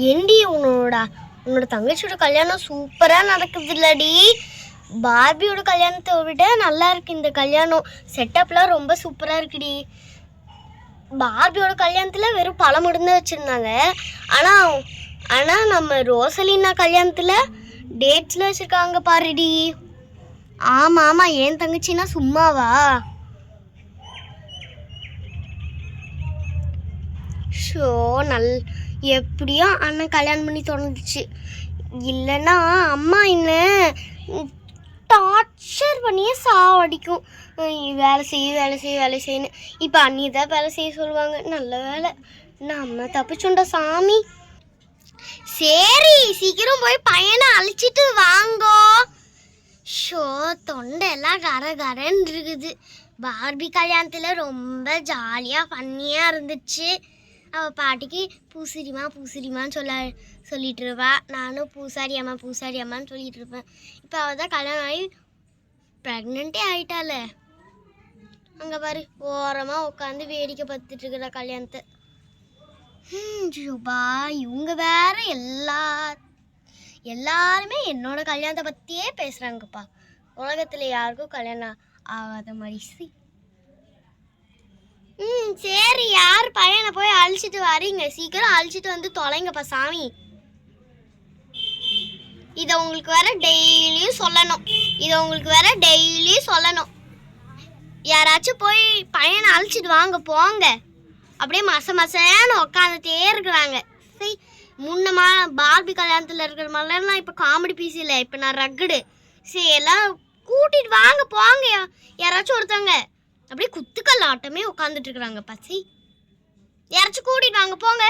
ஏண்டி உன்னோட தங்கச்சியோட கல்யாணம் சூப்பராக நடக்குது இல்லடி? பார்பியோட கல்யாணத்தை விட நல்லா இருக்கு இந்த கல்யாணம். செட்டப்லாம் ரொம்ப சூப்பராக இருக்குடி. பார்பியோட கல்யாணத்தில் வெறும் பழம் மட்டும்தான் வச்சுருந்தாங்க. ஆனால் நம்ம ரோசலினா கல்யாணத்தில் டேட்ஸில் வச்சுருக்காங்க பாருடி. ஆமாம் ஆமாம், ஏன் தங்கச்சின்னா சும்மாவா? ஷோ எப்படியோ அண்ணன் கல்யாணம் பண்ணி தோணுச்சு. இல்லைன்னா அம்மா என்ன டார்ச்சர் பண்ணியே சாவடிக்கும். வேலை செய்யன்னு. இப்போ அண்ணி தான் வேலை செய்ய சொல்லுவாங்க. நல்ல வேலை நம்ம தப்பிச்சுண்டா சாமி. சரி சீக்கிரம் போய் பையனை அழைச்சிட்டு வாங்கோ. ஷோ தொண்டெல்லாம் கரன்னு இருக்குது. பார்பி கல்யாணத்தில் ரொம்ப ஜாலியாக ஃபன்னியாக இருந்துச்சு. அவள் பாட்டிக்கு பூசரிமான்னு சொல்லிட்டு இருப்பா. நானும் பூசாரி அம்மான்னு சொல்லிட்டு இருப்பேன். இப்போ அவள் தான் கல்யாணம் ஆகி ப்ரெக்னெண்ட்டே ஆகிட்டால. அங்கே பாரு ஓரமாக உட்காந்து வேடிக்கை பார்த்துட்டு இருக்கிற கல்யாணத்தை. ஜூபா இவங்க வேற எல்லாருமே என்னோட கல்யாணத்தை பற்றியே பேசுகிறாங்கப்பா. உலகத்தில் யாருக்கும் கல்யாணம் ஆகாத மாதிரி. சரி, யார் பையனை போய் அழைச்சிட்டு வரீங்க? சீக்கிரம் அழைச்சிட்டு வந்து தொலைங்கப்பா சாமி. இதை உங்களுக்கு வேற டெய்லியும் சொல்லணும். யாராச்சும் போய் பையனை அழைச்சிட்டு வாங்க போங்க. அப்படியே மசன்னு உட்காந்துட்டே இருக்கிறாங்க. சரி, முன்னமா பார்பி கல்யாணத்தில் இருக்கிற மாதிரிலாம் இப்போ காமெடி பீஸ் இல்லை. இப்போ நான் ரக்குடு. சரி, எல்லாம் கூட்டிட்டு வாங்க போங்க. யாராச்சும் ஒருத்தவங்க அப்படியே குத்துக்கல் ஆட்டமே உட்காந்துட்டு இருக்கிறாங்க. பசி, யாராச்சும் கூட்டிட்டு வாங்க போங்க.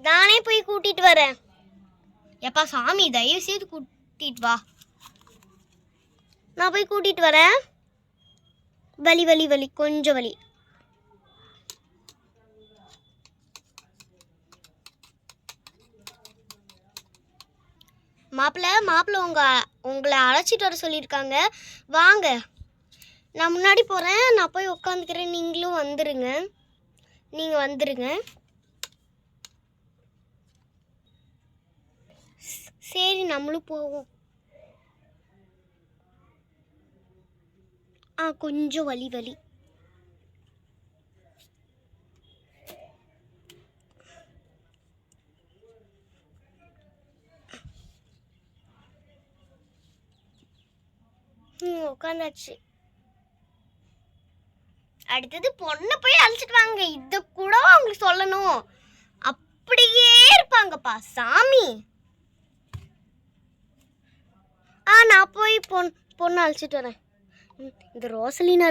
நானே போய் கூட்டிட்டு வரேன். எப்பா சாமி தயவு செய்து கூட்டிட்டு வா. நான் போய் கூட்டிட்டு வரேன். வலி கொஞ்சம் வலி. மாப்பிள்ள உங்களை அழைச்சிட்டு வர சொல்லியிருக்காங்க. வாங்க, நான் முன்னாடி போகிறேன். நான் போய் உட்காந்துக்கிறேன். நீங்கள் வந்துருங்க. சரி, நம்மளும் போவோம். கொஞ்சம் வலி. உட்காந்தாச்சு. அடுத்தது பொண்ணை போய் அழைச்சிட்டு வாங்க. இதை கூட அவங்களுக்கு சொல்லணும். அப்படியே இருப்பாங்கப்பா சாமி. நான் போய் பொண்ணை அழைச்சிட்டு வரேன். இந்த ரோசலினா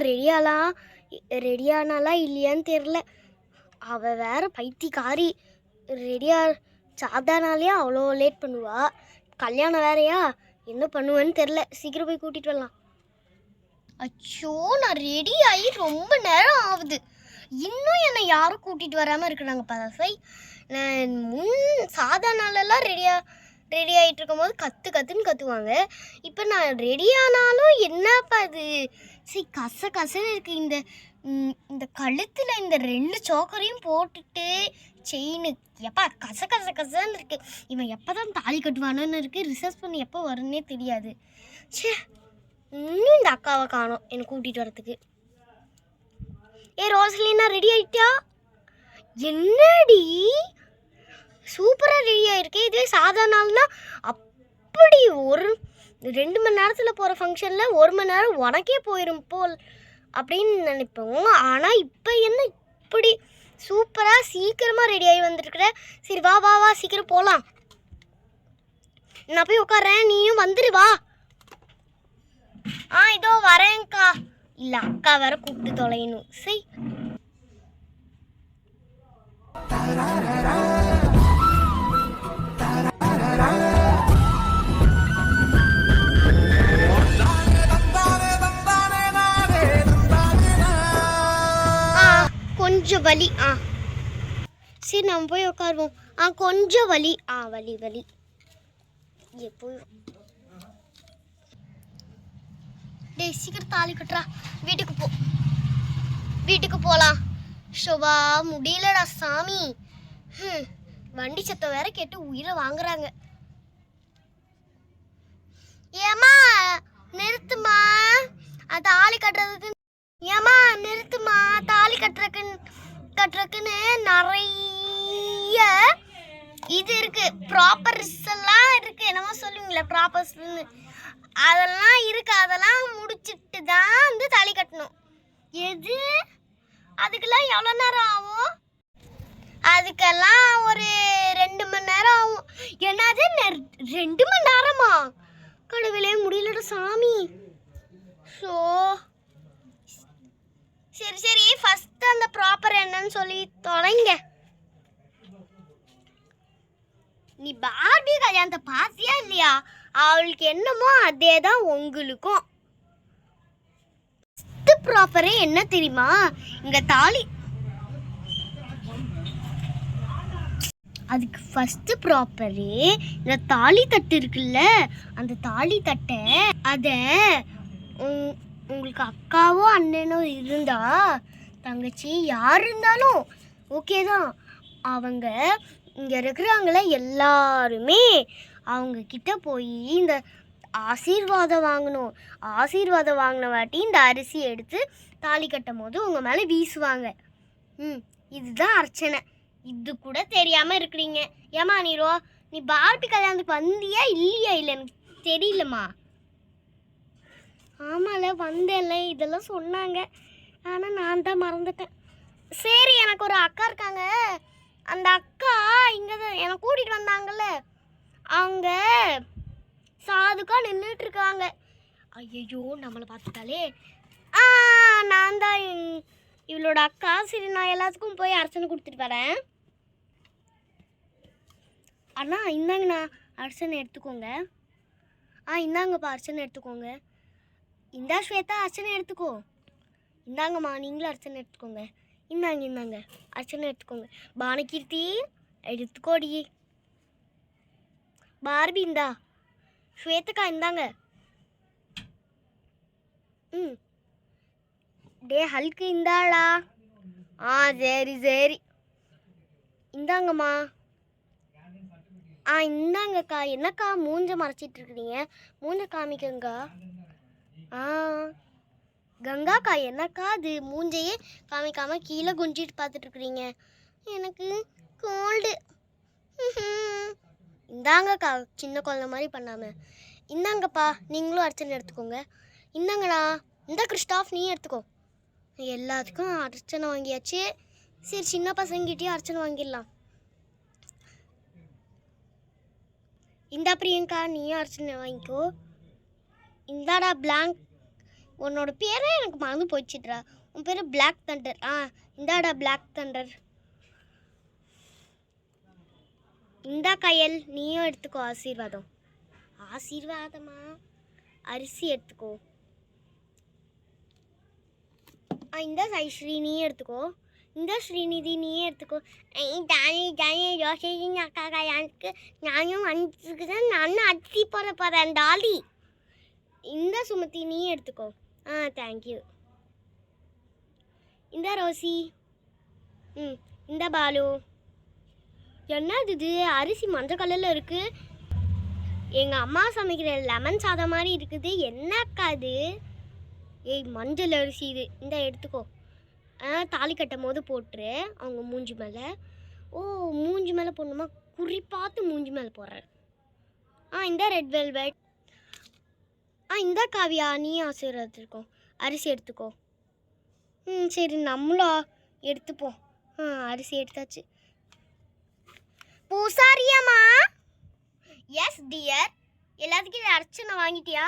ரெடியானாலா இல்லையான்னு தெரில. அவள் வேற பைத்தியக்காரி. சாதாரணாலே அவ்வளோ லேட் பண்ணுவா. கல்யாணம் வேறையா, என்ன பண்ணுவேன்னு தெரில. சீக்கிரம் போய் கூட்டிகிட்டு வரலாம். அச்சோ, நான் ரெடி ஆகி ரொம்ப நேரம் ஆகுது. இன்னும் என்னை யாரும் கூட்டிகிட்டு வராமல் இருக்கிறாங்க பதசை. நான் சாதாரணலாம் ரெடி ஆகிட்டு இருக்கும் போது கத்துன்னு கத்துவாங்க. இப்போ நான் ரெடி ஆனாலும் என்னப்பா அது? சரி, கசன்னு இருக்குது. இந்த கழுத்தில் இந்த 2 சோக்கரையும் போட்டுட்டு செயின் எப்பா கசன்னு இருக்குது. இவன் எப்போ தான் தாலி கட்டுவானு இருக்குது. ரிசர்ச் பண்ணி எப்போ வரும்னே தெரியாது. சே, இன்னும் இந்த அக்காவை காணோம் என்னை கூட்டிகிட்டு வரத்துக்கு. ரோசலினா ரெடி ஆகிட்டியா? என்னடி சூப்பராக ரெடி ஆகிருக்கு. இதுவே சாதாரண நாள்னா அப்படி 2 மணி நேரத்தில் போகிற ஃபங்க்ஷனில் 1 மணி நேரம் உனக்கே போயிடும் போல் அப்படின்னு நினைப்போம். ஆனால் இப்போ என்ன இப்படி சூப்பராக சீக்கிரமாக ரெடி ஆகி வந்துருக்குற. சரி வா சீக்கிரம் போகலாம். நான் போய் உட்காறேன், நீயும் வந்துரு வா. இதோ வரேன்க்கா. இல்லை, அக்கா வேற கூப்பிட்டு தொலையணும். சரி, கொஞ்சம் வலி. சரி, நம்ம போய் உட்காருவோம். கொஞ்சம் வலி. வலி எப்போ டேய் சீக்கிரம் தாலி கட்டுறா. வீட்டுக்கு போகலாம். ஷோபா முடியலடா சாமி. வண்டி சத்தம் வேற கேட்டு உயிரை வாங்குறாங்க. ஏமா நிறுத்துமா, தாலி கட்டுறதுக்கு. ஏமா நிறுத்துமா, தாலி கட்டுறதுக்குன்னு நிறைய இது இருக்கு, ப்ராப்பர்ஸ் எல்லாம் இருக்கு. என்னமோ சொல்லுவீங்களே ப்ராப்பர்ஸ்ன்னு, அதெல்லாம் இருக்கு. அதெல்லாம் முடிச்சிட்டு தான் வந்து தாலி கட்டணும். எது அதுக்கெல்லாம் எவ்வளோ நேரம் ஆகும்? அதுக்கெல்லாம் ஒரு 2 மணி நேரம் ஆகும். என்னது 2 மணி நேரமா? கடவுளே முடியலடா சாமி. ஸோ சரி ஃபர்ஸ்ட் அந்த ப்ராப்பர் என்னன்னு சொல்லி தொலைங்க. நீ பார்பி கல்யாணத்தை பார்த்தியா இல்லையா? அவளுக்கு என்னமோ அதே தான் உங்களுக்கும். ப்ராப்பரே என்ன தெரியுமா? இங்க தாலி, அதுக்கு ஃபர்ஸ்ட் ப்ராப்பரே இந்த தாலி தட்டு இருக்குல்ல, அந்த தாலி தட்டை அத உங்களுக்கு அக்காவோ அண்ணனோ இருந்தா, தங்கச்சி யார் இருந்தாலும் ஓகே தான், அவங்க இங்க இருக்கிறவங்கள எல்லாருமே அவங்க கிட்ட போய் இந்த ஆசீர்வாதம் வாங்கணும். ஆசீர்வாதம் வாங்கின வாட்டி இந்த அரிசி எடுத்து தாலி கட்டும் போது உங்க மேல வீசுவாங்க. இதுதான் அர்ச்சனை. இது கூட தெரியாம இருக்கிறீங்க. ஏமா நீ பார்பி கல்யாணத்துக்கு வந்தியா இல்லையா? இல்லை எனக்கு தெரியலம்மா. ஆமால வந்தேன்ல, இதெல்லாம் சொன்னாங்க, ஆனா நான் தான் மறந்துட்டேன். சரி, எனக்கு ஒரு அக்கா இருக்காங்க. அந்த அக்கா இங்க என்னை கூட்டிட்டு வந்தாங்கல்ல, அவங்க சாதுக்கா நின்றுட்டு இருக்காங்க. ஐயோ நம்மளை பார்த்துட்டாலே. நான் தான் இவளோட அக்கா. சரி, நான் எல்லாத்துக்கும் போய் அர்ச்சனை கொடுத்துட்டு வரேன். அண்ணா இந்தாங்கண்ணா அர்ச்சனை எடுத்துக்கோங்க. இந்தாங்கப்பா அர்ச்சனை எடுத்துக்கோங்க. இந்தா ஸ்வேதா அர்ச்சனை எடுத்துக்கோ. இந்தாங்கம்மா நீங்களும் அர்ச்சனை எடுத்துக்கோங்க. இந்தாங்க அர்ச்சனை எடுத்துக்கோங்க. பானகீர்த்தி எடுத்துக்கோடி. பார்பி இந்தா. ஸ்வேதக்கா இந்தாங்க. டே ஹல்க்கு இந்தாடா. சரி இந்தாங்கம்மா. இந்தாங்கக்கா. என்னக்கா மூஞ்ச மறைச்சிட்டு இருக்கிறீங்க? மூஞ்ச காமிக்கங்கக்கா. கங்காக்கா என்னக்கா அது மூஞ்சையே காமிக்காம கீழே குஞ்சிட்டு பார்த்துட்டு இருக்கிறீங்க? எனக்கு கோல்டு. இந்தாங்கக்கா, சின்ன குழந்தை மாதிரி பண்ணாம. இந்தாங்கப்பா நீங்களும் அர்ச்சனை எடுத்துக்கோங்க. இந்தாங்கண்ணா. இந்த கிறிஸ்டாஃப் நீ எடுத்துக்கோ. எல்லாத்துக்கும் அர்ச்சனை வாங்கியாச்சு. சரி, சின்ன பசங்கிட்டேயும் அர்ச்சனை வாங்கிடலாம். இந்தா பிரியங்கா நீயும் அர்ச்சனை வாங்கிக்கோ. இந்தாடா பிளாங்க். உன்னோட பேரே எனக்கு மறந்து போயிடுச்சுட்ரா. உன் பேர் பிளாக் தண்டர். இந்தாடா பிளாக் தண்டர். இந்தா கயல் நீயும் எடுத்துக்கோ ஆசீர்வாதம். ஆசீர்வாதமா? அரிசி எடுத்துக்கோ. இந்த ஸ்ரீ நீயே எடுத்துக்கோ. இந்த ஸ்ரீநிதி நீயே எடுத்துக்கோ. அக்கா எனக்கு நானும் வந்துருக்குதான், நானும் அரிசி போட போகிறேன் டாலி. இந்த சுமதி நீயே எடுத்துக்கோ. தேங்க்யூ. இந்த ரோசி. இந்த பாலு. என்னது இது? அரிசி மஞ்சள் கலரில் இருக்குது. எங்கள் அம்மா சமைக்கிற லெமன் சாதம் மாதிரி இருக்குது. என்னக்கா இது? மஞ்சள் அரிசி இது. இந்த எடுத்துக்கோ. தாலி கட்டும் போது போட்டுரு அவங்க மூஞ்சி மேலே. மூஞ்சி மேலே போடணுமா? குறிப்பாத்து மூஞ்சி மேலே போடுறேன். இந்த ரெட் வெல்வெட். இந்த காவியா நீ ஆசீர்வாதம் அரிசி எடுத்துக்கோ. சரி நம்மளும் எடுத்துப்போம். அரிசி எடுத்தாச்சு. பூசாரியாம்மா? Yes dear. எல்லாத்துக்கும் அர்ச்சனை வாங்கிட்டியா?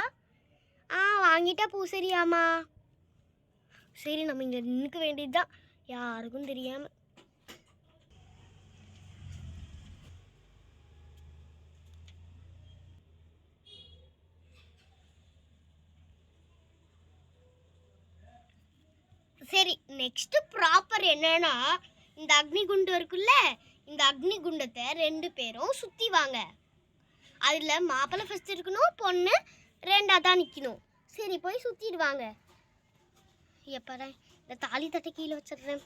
வாங்கிட்டா பூசாரியாம்மா. சரி, நம்ம இங்கே நிற்க வேண்டியதுதான், யாருக்கும் தெரியாமல். சரி, நெக்ஸ்ட் ப்ராப்பர் என்னன்னா, இந்த அக்னி குண்டம் இருக்குல்ல, இந்த அக்னி குண்டத்தை 2 பேரும் சுற்றி வாங்க. அதில் மாப்பிள்ளை ஃபஸ்ட் இருக்கணும், பொண்ணு 2ஆக தான் நிற்கணும். சரி, போய் சுற்றிட்டு வாங்க. எப்படா இந்த தாலி தட்டை கீழே வச்சிடுறேன்.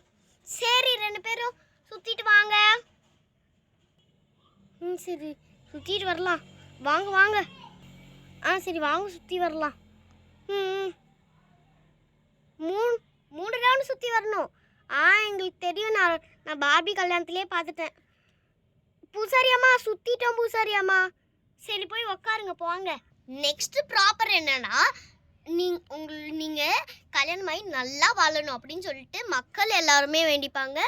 சரி, 2 பேரும் சுற்றிட்டு வாங்க. சரி சுற்றிட்டு வரலாம். வாங்க வாங்க. சரி வாங்க சுற்றி வரலாம். ம் 3 ரவுண்டு சுற்றி வரணும். எங்களுக்கு தெரியும். நான் பார்பி கல்யாணத்திலே பார்த்துட்டேன். பூசாரி அம்மா சுற்றிட்டோம் பூசாரி அம்மா. சரி போய் உக்காருங்க போங்க. நெக்ஸ்ட் ப்ராப்பர் என்னன்னா, நீங்கள் கல்யாணம் ஆகி நல்லா வாழணும் அப்படின்னு சொல்லிட்டு மக்கள் எல்லாருமே வேண்டிப்பாங்க.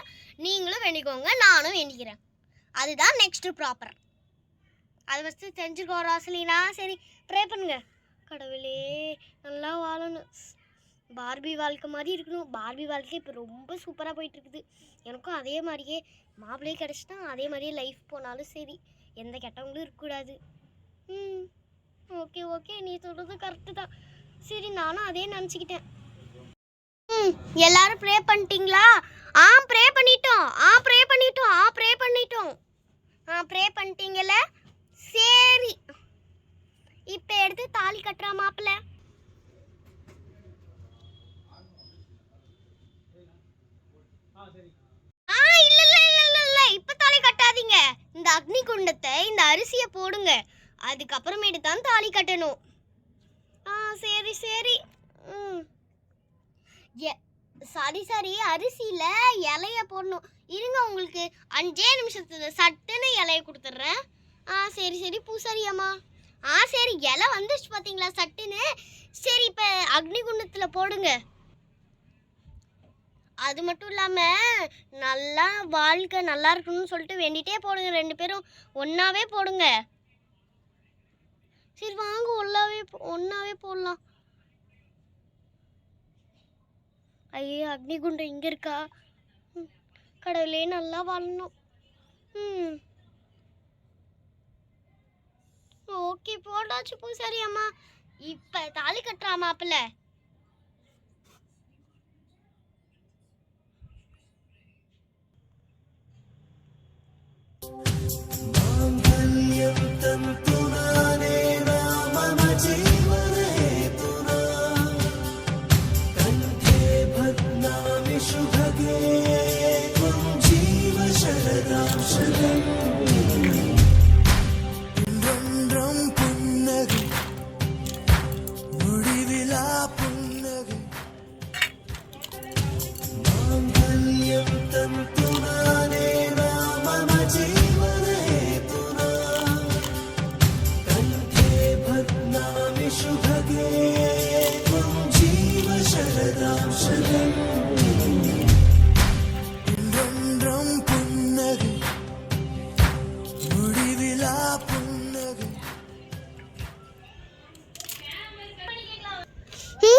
நீங்களும் வேண்டிக்கோங்க, நானும் வேண்டிக்கிறேன். அதுதான் நெக்ஸ்ட் ப்ராப்பர். அதை ஃபஸ்ட்டு தெரிஞ்சுக்கோ ராசலினா. சரி ப்ரே பண்ணுங்க. கடவுளே நல்லா வாழணும், பார்பி வாழ்க்கை மாதிரி இருக்கணும். பார்பி வாழ்க்கை இப்போ ரொம்ப சூப்பராக போயிட்டுருக்குது. எனக்கும் அதே மாதிரியே மாப்பிள்ளையே கிடச்சிட்டா அதே மாதிரியே லைஃப் போனாலும் சரி, எந்த கெட்டவங்களும் இருக்கக்கூடாது. ஓகே ஓகே, நீ சொல்கிறது கரெக்டு தான். சரி நானும் அதே நினச்சிக்கிட்டேன். எல்லாரும் ப்ரே பண்ணிட்டீங்களா? ப்ரே பண்ணிட்டோம். ப்ரே பண்ணிட்டீங்கல்ல? சரி இப்போ எடுத்து தாலி கட்டுறா மாப்பிள்ளை. இல்ல இப்ப தாலி கட்டாதீங்க. இந்த அக்னி குண்டத்தை இந்த அரிசியை போடுங்க, அதுக்கப்புறமேட்டு தான் தாலி கட்டணும். சரி சரி. சரி அரிசியில இலைய போடணும். இருங்க, உங்களுக்கு 5 நிமிஷத்துல சட்டுன்னு இலைய கொடுத்துட்றேன். சரி சரி பூசாரி அம்மா. சரி இலை வந்துச்சு பார்த்தீங்களா சட்டுன்னு. சரி இப்போ அக்னி குண்டத்தில் போடுங்க. அது மட்டும் இல்லாமல் நல்லா வாழ்க்கை நல்லா இருக்கணும்னு சொல்லிட்டு வேண்டிகிட்டே போடுங்க. 2 பேரும் ஒன்றாவே போடுங்க. சரி வாங்க ஒன்றாவே போடலாம். ஐயோ அக்னி குண்டம் இங்கே இருக்கா? கடவுளே நல்லா வாழணும். ஓகே போடாச்சு பூசாரி அம்மா. இப்போ தாலி கட்டுறா மாப்பிள்ள.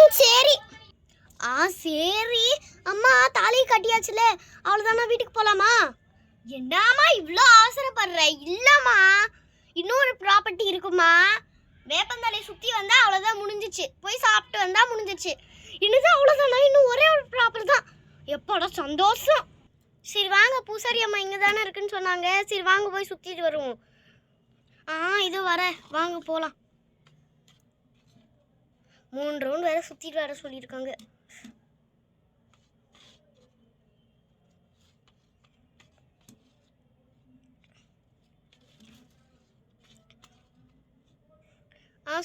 சரி சரி அம்மா தாலி கட்டியாச்சுல, அவ்வளோதானா? வீட்டுக்கு போகலாமா? என்னம்மா இவ்வளோ அவசரப்படுற? இல்லைம்மா இன்னொரு ப்ராப்பர்ட்டி இருக்குமா. வேப்பந்தலையை சுற்றி வந்தால் அவ்வளோதான், முடிஞ்சிச்சு. போய் சாப்பிட்டு வந்தால் முடிஞ்சிச்சு. இன்னும் அவ்வளோதானா? இன்னும் ஒரே ஒரு ப்ராப்பர்ட்டி தான். எப்போட சந்தோஷம். சரி வாங்க, பூசாரி அம்மா இங்கே தானே இருக்குன்னு சொன்னாங்க. சரி வாங்க போய் சுற்றிட்டு வருவோம். இது வர வாங்க போகலாம். 3 ரவுண்ட் வேறு சுற்றிட்டு வர சொல்லியிருக்காங்க.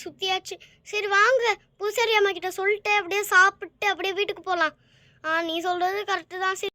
சுற்றியாச்சு. சரி வாங்க, பூசாரி அம்மா கிட்ட சொல்லிட்டு அப்படியே சாப்பிட்டு அப்படியே வீட்டுக்கு போகலாம். நீ சொல்கிறது கரெக்டு தான். சரி